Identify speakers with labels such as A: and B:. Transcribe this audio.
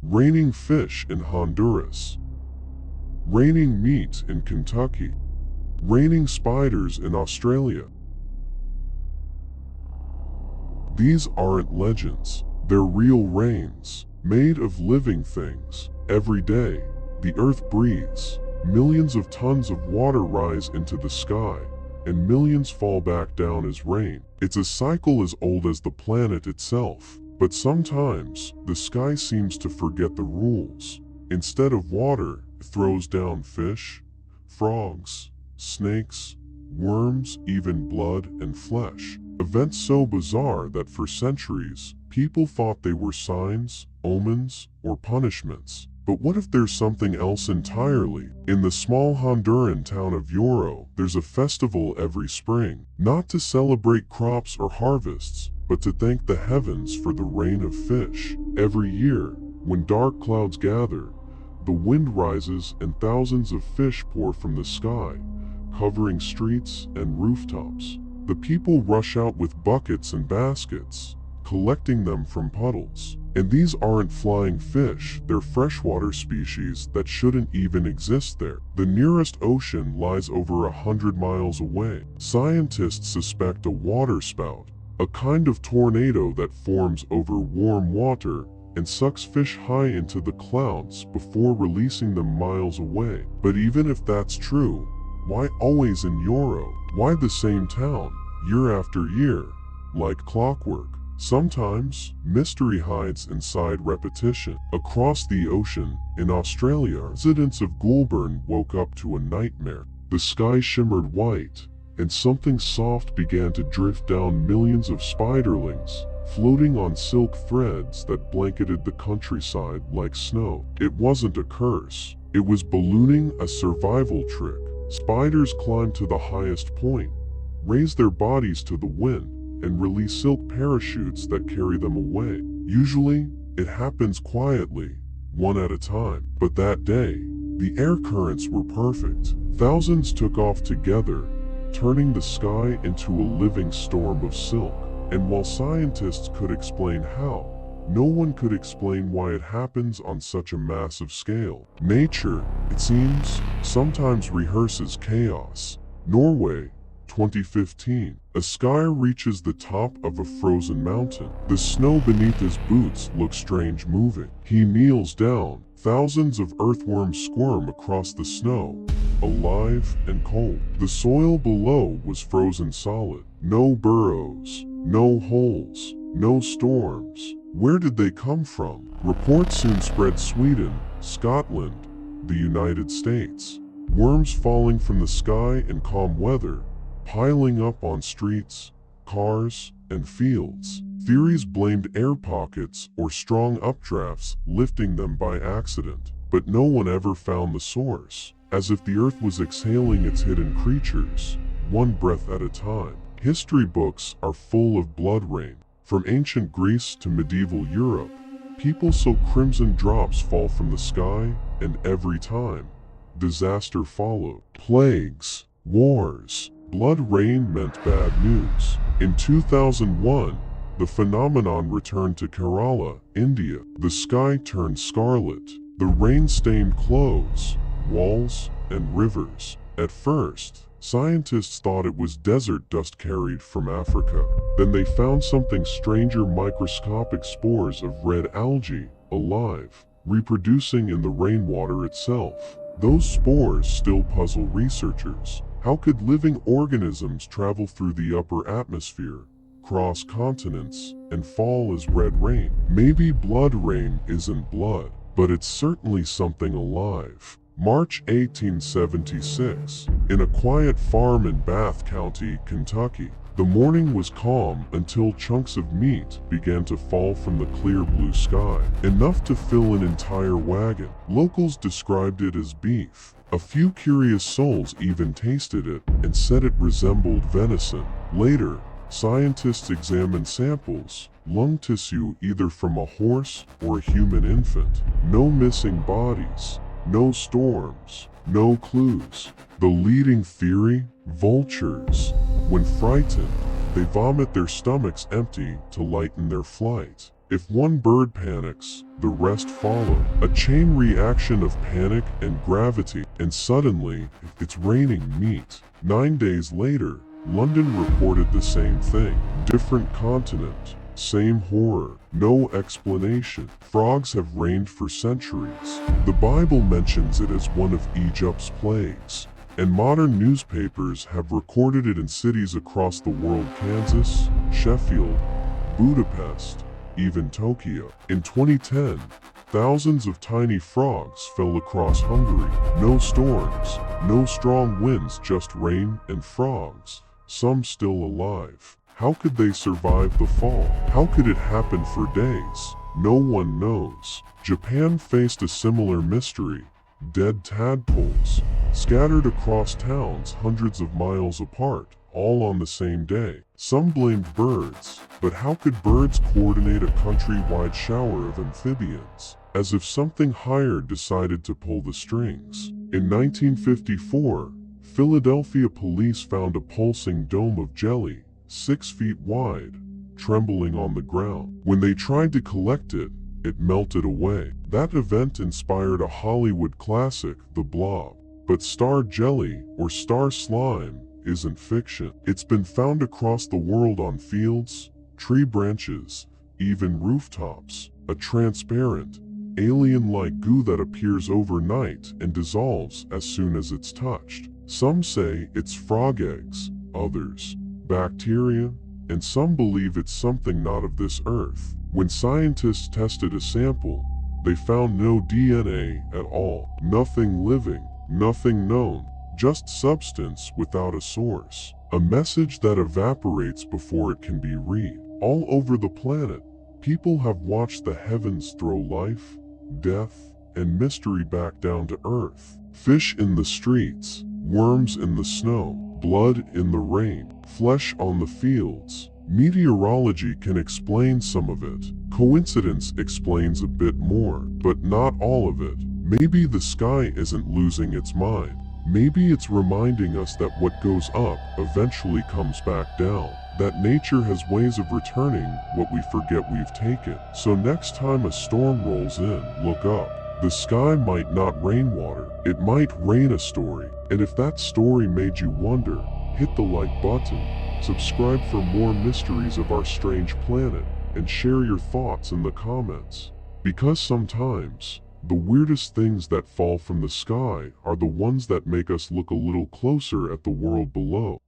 A: raining fish in Honduras, raining meat in Kentucky, raining spiders in Australia. These aren't legends, they're real rains, made of living things. Every day, the earth breathes, millions of tons of water rise into the sky, and millions fall back down as rain. It's a cycle as old as the planet itself. But sometimes, the sky seems to forget the rules. Instead of water, it throws down fish, frogs, snakes, worms, even blood and flesh. Events so bizarre that for centuries, people thought they were signs, omens, or punishments. But what if there's something else entirely? In the small Honduran town of Yoro, there's a festival every spring, not to celebrate crops or harvests, but to thank the heavens for the rain of fish. Every year, when dark clouds gather, the wind rises and thousands of fish pour from the sky, covering streets and rooftops. The people rush out with buckets and baskets, collecting them from puddles. And these aren't flying fish, they're freshwater species that shouldn't even exist there. The nearest ocean lies over 100 miles away. Scientists suspect a waterspout, a kind of tornado that forms over warm water and sucks fish high into the clouds before releasing them miles away. But even if that's true, why always in Yoro? Why the same town, year after year, like clockwork? Sometimes, mystery hides inside repetition. Across the ocean, in Australia, residents of Goulburn woke up to a nightmare. The sky shimmered white, and something soft began to drift down. Millions of spiderlings, floating on silk threads that blanketed the countryside like snow. It wasn't a curse. It was ballooning, a survival trick. Spiders climb to the highest point, raise their bodies to the wind, and release silk parachutes that carry them away. Usually, it happens quietly, one at a time. But that day, the air currents were perfect. Thousands took off together, turning the sky into a living storm of silk. And while scientists could explain how, no one could explain why it happens on such a massive scale. Nature, it seems, sometimes rehearses chaos. Norway, 2015. A skier reaches the top of a frozen mountain. The snow beneath his boots looks strange moving. He kneels down. Thousands of earthworms squirm across the snow, alive and cold. The soil below was frozen solid. No burrows, no holes, no storms. Where did they come from? Reports soon spread. Sweden, Scotland, the United States. Worms falling from the sky in calm weather, piling up on streets, cars, and fields. Theories blamed air pockets or strong updrafts lifting them by accident, but no one ever found the source. As if the earth was exhaling its hidden creatures, one breath at a time. History books are full of blood rain. From ancient Greece to medieval Europe, people saw crimson drops fall from the sky, and every time, disaster followed. Plagues, wars, blood rain meant bad news. In 2001, the phenomenon returned to Kerala, India. The sky turned scarlet. The rain stained clothes, walls, and rivers. At first, scientists thought it was desert dust carried from Africa. Then they found something stranger: microscopic spores of red algae, alive, reproducing in the rainwater itself. Those spores still puzzle researchers. How could living organisms travel through the upper atmosphere, cross continents, and fall as red rain? Maybe blood rain isn't blood, but it's certainly something alive. March 1876. In a quiet farm in Bath County, Kentucky. The morning was calm until chunks of meat began to fall from the clear blue sky, enough to fill an entire wagon. Locals described it as beef. A few curious souls even tasted it and said it resembled venison. Later, scientists examined samples, lung tissue either from a horse or a human infant. No missing bodies, no storms, no clues. The leading theory? Vultures. When frightened, they vomit their stomachs empty to lighten their flight. If one bird panics, the rest follow. A chain reaction of panic and gravity, and suddenly, it's raining meat. 9 days later, London reported the same thing. Different continent, same horror, no explanation. Frogs have reigned for centuries. The Bible mentions it as one of Egypt's plagues, and modern newspapers have recorded it in cities across the world: Kansas, Sheffield, Budapest, even Tokyo. In 2010, thousands of tiny frogs fell across Hungary. No storms, no strong winds, just rain and frogs, some still alive. How could they survive the fall? How could it happen for days? No one knows. Japan faced a similar mystery. Dead tadpoles, scattered across towns hundreds of miles apart, all on the same day. Some blamed birds, but how could birds coordinate a countrywide shower of amphibians? As if something higher decided to pull the strings. In 1954, Philadelphia police found a pulsing dome of jelly, 6 feet wide, trembling on the ground. When they tried to collect it, it melted away. That event inspired a Hollywood classic, The Blob. But star jelly, or star slime, isn't fiction. It's been found across the world on fields, tree branches, even rooftops. A transparent, alien-like goo that appears overnight and dissolves as soon as it's touched. Some say it's frog eggs, others bacteria, and some believe it's something not of this earth. When scientists tested a sample, they found no DNA at all. Nothing living, nothing known, just substance without a source. A message that evaporates before it can be read. All over the planet, people have watched the heavens throw life, death, and mystery back down to earth. Fish in the streets, worms in the snow, blood in the rain, flesh on the fields. Meteorology can explain some of it. Coincidence explains a bit more, but not all of it. Maybe the sky isn't losing its mind. Maybe it's reminding us that what goes up eventually comes back down. That nature has ways of returning what we forget we've taken. So next time a storm rolls in, look up. The sky might not rain water. It might rain a story. And if that story made you wonder, hit the like button, subscribe for more mysteries of our strange planet, and share your thoughts in the comments. Because sometimes, the weirdest things that fall from the sky are the ones that make us look a little closer at the world below.